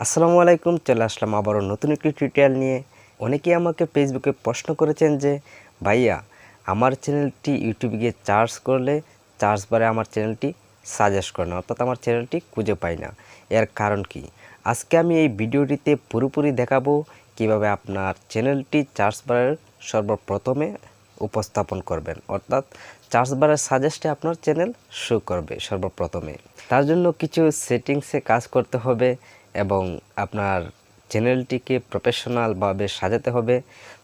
আসসালামু আলাইকুম, চলে আসলাম আবারও নতুন একটি টিউটোরিয়াল নিয়ে। অনেকেই আমাকে ফেসবুকে প্রশ্ন করেছেন যে ভাইয়া আমার চ্যানেলটি ইউটিউবে গিয়ে সার্চ করলে সার্চ বারে আমার চ্যানেলটি সাজেস্ট করে না, অর্থাৎ আমার চ্যানেলটি খুঁজে পাই না। এর কারণ কি? আজকে আমি এই ভিডিওটিতে পুরোপুরি দেখাবো কিভাবে আপনার চ্যানেলটি সার্চ বারের সর্বপ্রথমে উপস্থাপন করবেন, অর্থাৎ সার্চ বারের সাজেস্টে আপনার চ্যানেল শো করবে সর্বপ্রথমে। তার জন্য কিছু সেটিংসে কাজ করতে হবে এবং আপনার চ্যানেলটিকে প্রফেশনালভাবে সাজাতে হবে।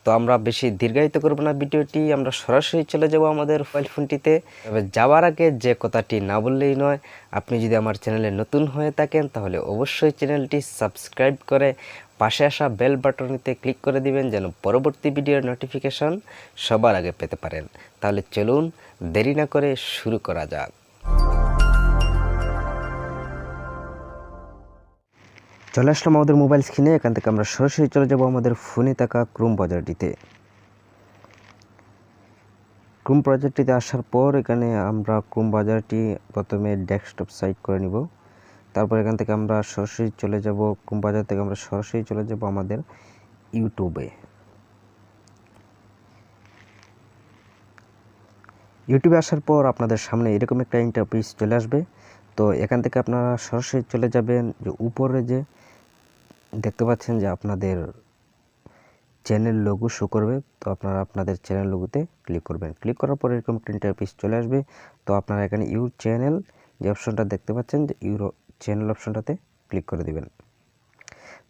তো আমরা বেশি দীর্ঘায়িত করব না ভিডিওটি, আমরা সরাসরি চলে যাব আমাদের মোবাইল ফোনটিতে। তবে যাওয়ার আগে যে কথাটি না বললেই নয়, আপনি যদি আমার চ্যানেলে নতুন হয়ে থাকেন তাহলে অবশ্যই চ্যানেলটি সাবস্ক্রাইব করে পাশে আসা বেল বাটনটিতে ক্লিক করে দিবেন, যেন পরবর্তী ভিডিওর নোটিফিকেশন সবার আগে পেতে পারেন। তাহলে চলুন দেরি না করে শুরু করা যাক। চলে আসলাম আমাদের মোবাইল স্ক্রিনে। এখান থেকে আমরা সরাসরি চলে যাব আমাদের ফোনে থাকা ক্রোম ব্রাউজারটিতে। ক্রোম ব্রাউজারটিতে আসার পর এখানে আমরা ক্রোম ব্রাউজারটি প্রথমে ডেস্কটপ সাইট করে নিব। তারপর এখান থেকে আমরা সরাসরি চলে যাব, ক্রোম ব্রাউজার থেকে আমরা সরাসরি চলে যাব আমাদের ইউটিউবে। ইউটিউবে আসার পর আপনাদের সামনে এরকম একটা ইন্টারফেস চলে আসবে। তো এখান থেকে আপনারা সরাসরি চলে যাবেন যে উপরে যে দেখতে পাচ্ছেন যে আপনাদের চ্যানেল লোগো শো করবে। তো আপনারা আপনাদের চ্যানেল লোগোতে ক্লিক করবেন। ক্লিক করার পর এরকম একটা ইন্টারফেস চলে আসবে। তো আপনারা এখানে ইউর চ্যানেল যে অপশনটা দেখতে পাচ্ছেন, যে ইউর চ্যানেল অপশনটাতে ক্লিক করে দিবেন।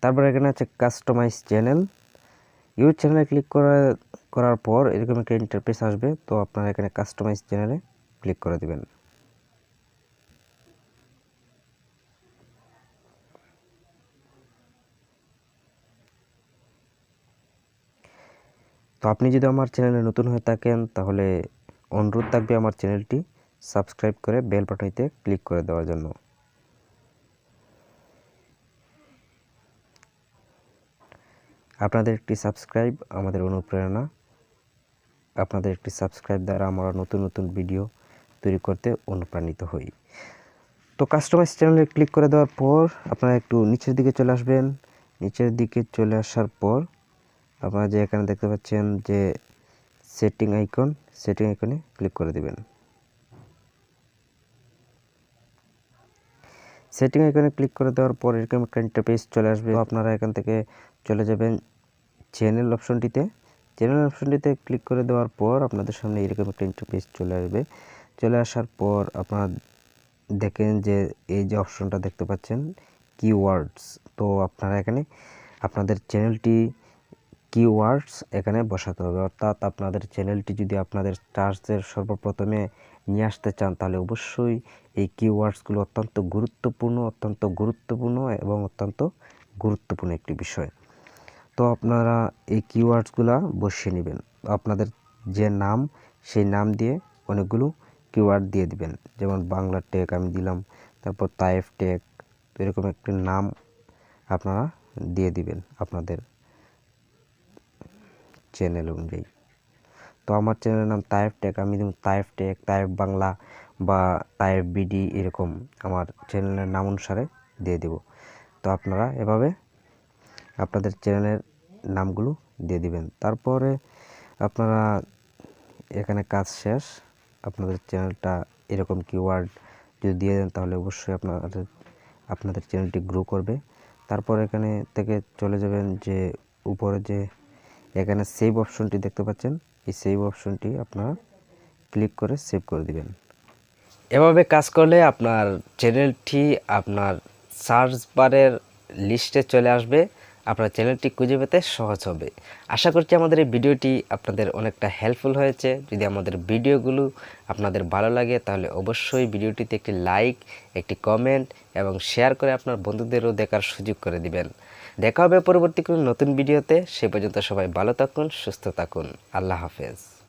তারপর এখানে আছে কাস্টমাইজ চ্যানেল। ইউর চ্যানেলে ক্লিক করার পর এরকম একটা ইন্টারফেস আসবে। তো আপনারা এখানে কাস্টমাইজ চ্যানেলে ক্লিক করে দিবেন। তো আপনি যদি আমার চ্যানেলে নতুন হয়ে থাকেন তাহলে অনুরোধ থাকবে আমার চ্যানেলটি সাবস্ক্রাইব করে বেল বাটনটিতে ক্লিক করে দেওয়ার জন্য। আপনাদের একটি সাবস্ক্রাইব আমাদের অনুপ্রেরণা। আপনাদের একটি সাবস্ক্রাইব দ্বারা আমরা নতুন নতুন ভিডিও তৈরি করতে অনুপ্রাণিত হই। তো কাস্টমাইজ চ্যানেলে ক্লিক করে দেওয়ার পর আপনারা একটু নিচের দিকে চলে আসবেন। নিচের দিকে চলে আসার পর আপনারা যে এখানে দেখতে পাচ্ছেন যে সেটিং আইকনে ক্লিক করে দিবেন। সেটিং আইকনে ক্লিক করে দেওয়ার পর এরকম একটা ইন্টারফেস চলে আসবে। আপনারা এখান থেকে চলে যাবেন চ্যানেল অপশনটিতে। চ্যানেল অপশনটিতে ক্লিক করে দেওয়ার পর আপনাদের সামনে এরকম একটা ইন্টারফেস চলে আসবে। চলে আসার পর আপনারা দেখেন যে এই যে অপশনটা দেখতে পাচ্ছেন কিওয়ার্ডস। তো আপনারা এখানে আপনাদের চ্যানেলটি কিওয়ার্ডস এখানে বসাতে হবে, অর্থাৎ আপনাদের চ্যানেলটি যদি আপনাদের সার্চের সর্বপ্রথমে নিয়ে আসতে চান তাহলে অবশ্যই এই কিওয়ার্ডসগুলো অত্যন্ত গুরুত্বপূর্ণ এবং অত্যন্ত গুরুত্বপূর্ণ একটি বিষয়। তো আপনারা এই কিওয়ার্ডসগুলো বসিয়ে নেবেন। আপনাদের যে নাম সেই নাম দিয়ে অনেকগুলো কিওয়ার্ড দিয়ে দিবেন, যেমন বাংলা টেক আমি দিলাম, তারপর তায়েফ টেক। তো এরকম একটি নাম আপনারা দিয়ে দিবেন আপনাদের চ্যানেল অনুযায়ী। তো আমার চ্যানেলের নাম তায়েফ টেক, আমি যেমন তায়েফ টেক, তায়েফ বাংলা বা তায়েফ বিডি এরকম আমার চ্যানেলের নাম অনুসারে দিয়ে দেব। তো আপনারা এভাবে আপনাদের চ্যানেলের নামগুলো দিয়ে দিবেন। তারপরে আপনারা এখানে কাজ শেষ। আপনাদের চ্যানেলটা এরকম কিওয়ার্ড যদি দিয়ে দেন তাহলে অবশ্যই আপনাদের চ্যানেলটি গ্রো করবে। তারপর এখানে থেকে চলে যাবেন যে উপরে যে এখানে সেভ অপশনটি দেখতে পাচ্ছেন, এই সেভ অপশনটি আপনারা ক্লিক করে সেভ করে দিবেন। এভাবে কাজ করলে আপনার চ্যানেলটি আপনার সার্চ বারের লিস্টে চলে আসবে। আপনার চ্যানেলটি খুঁজে পেতে সহজ হবে। আশা করছি আমাদের এই ভিডিওটি আপনাদের অনেকটা হেল্পফুল হয়েছে। যদি আমাদের ভিডিওগুলো আপনাদের ভালো লাগে তাহলে অবশ্যই ভিডিওটিতে একটি লাইক, একটি কমেন্ট এবং শেয়ার করে আপনার বন্ধুদেরও দেখার সুযোগ করে দিবেন। দেখা হবে পরবর্তী কোনো নতুন ভিডিওতে। সে পর্যন্ত সবাই ভালো থাকুন, সুস্থ থাকুন। আল্লাহ হাফেজ।